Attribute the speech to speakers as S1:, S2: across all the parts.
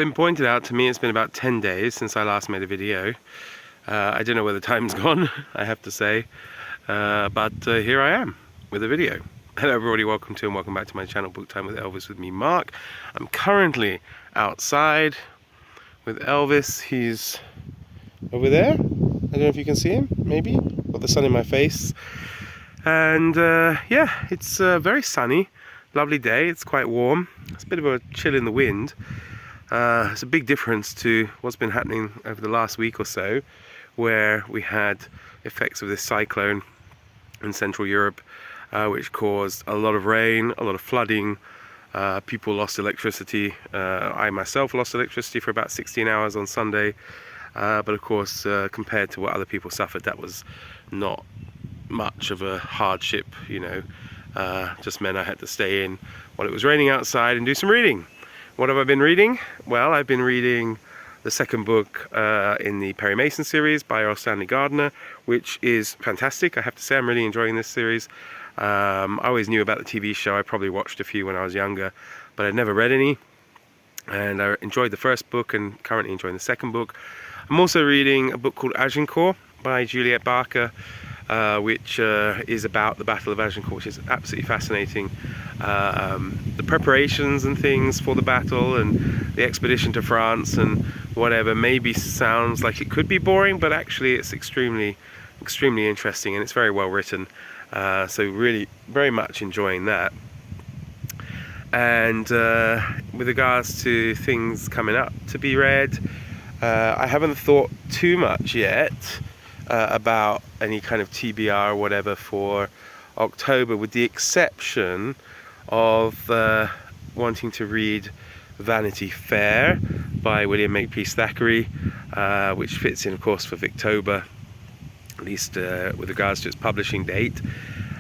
S1: been pointed out to me it's been about 10 days since I last made a video. I don't know where the time's gone, I have to say, but here I am with a video. Hello everybody, welcome to and welcome back to my channel, Book Time with Elvis with me, Mark. I'm currently outside with Elvis. He's over there. I don't know if you can see him, maybe. Got the sun in my face. And yeah, it's very sunny, lovely day. It's quite warm. It's a bit of a chill in the wind. It's a big difference to what's been happening over the last week or so, where we had effects of this cyclone in Central Europe, which caused a lot of rain, a lot of flooding. People lost electricity. I myself lost electricity for about 16 hours on Sunday. But of course, compared to what other people suffered, that was not much of a hardship, you know. Just meant I had to stay in while it was raining outside and do some reading. What have I been reading? Well, I've been reading the second book in the Perry Mason series by R. Stanley Gardner, which is fantastic. I have to say, I'm really enjoying this series. I always knew about the TV show. I probably watched a few when I was younger, but I'd never read any. And I enjoyed the first book and currently enjoying the second book. I'm also reading a book called Agincourt by Juliet Barker, which is about the Battle of Agincourt, which is absolutely fascinating. The preparations and things for the battle and the expedition to France and whatever maybe sounds like it could be boring, but actually it's extremely interesting, and it's very well written. So really very much enjoying that. And with regards to things coming up to be read, I haven't thought too much yet about any kind of TBR or whatever for October, with the exception of wanting to read Vanity Fair by William Makepeace Thackeray, which fits in, of course, for Victober, at least with regards to its publishing date,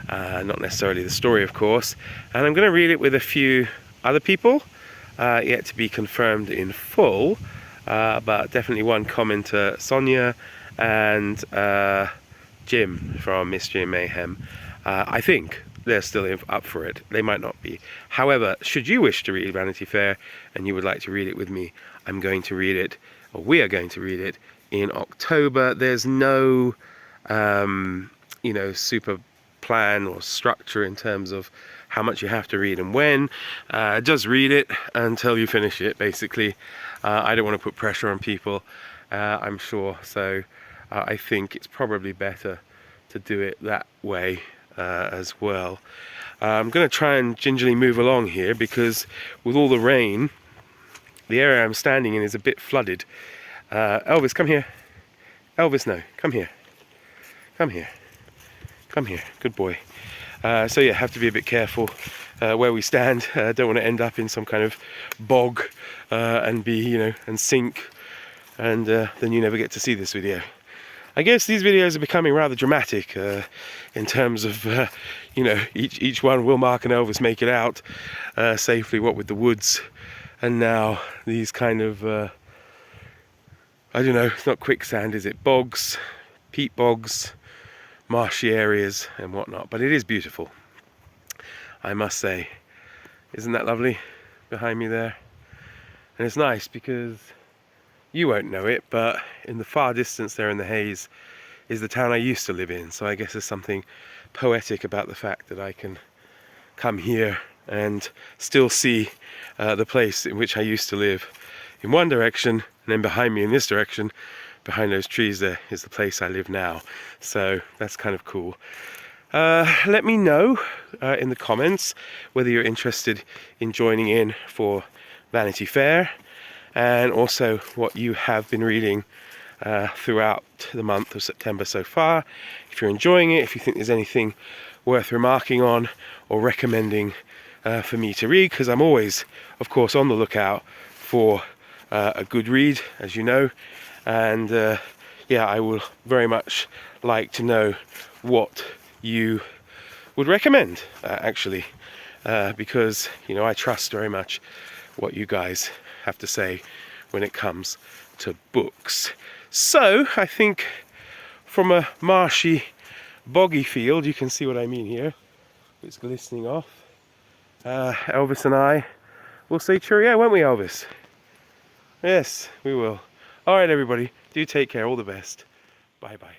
S1: not necessarily the story, of course. And I'm going to read it with a few other people, yet to be confirmed in full, but definitely one commenter, Sonia, and Jim from Mystery and Mayhem. I think they're still up for it. They might not be. However, should you wish to read Vanity Fair and you would like to read it with me, I'm going to read it, or we are going to read it in October. There's no you know, super plan or structure in terms of how much you have to read and when. Just read it until you finish it, basically. I don't want to put pressure on people, I'm sure, so I think it's probably better to do it that way as well. I'm going to try and gingerly move along here, because with all the rain, the area I'm standing in is a bit flooded. Elvis, come here. Elvis, no, come here. Come here. Come here, good boy. So yeah, have to be a bit careful where we stand. Don't want to end up in some kind of bog and be, you know, and sink, and then you never get to see this video. I guess these videos are becoming rather dramatic in terms of, you know, each one, will Mark and Elvis make it out safely, what with the woods, and now these kind of, I don't know, it's not quicksand, is it? Bogs, peat bogs, marshy areas and whatnot, but it is beautiful, I must say. Isn't that lovely behind me there? And it's nice because you won't know it, but in the far distance there in the haze is the town I used to live in, so I guess there's something poetic about the fact that I can come here and still see the place in which I used to live in one direction, and then behind me in this direction, behind those trees there, is the place I live now. So that's kind of cool. Let me know in the comments whether you're interested in joining in for Vanity Fair, and also what you have been reading throughout the month of September so far. If you're enjoying it, if you think there's anything worth remarking on or recommending for me to read, because I'm always, of course, on the lookout for a good read, as you know. And yeah, I will very much like to know what you would recommend, actually, because, you know, I trust very much what you guys have to say when it comes to books. So I think from a marshy, boggy field, you can see what I mean here, it's glistening off, Elvis and I will say cheerio, won't we, Elvis? Yes, we will. All right, everybody. Do take care. All the best. Bye bye.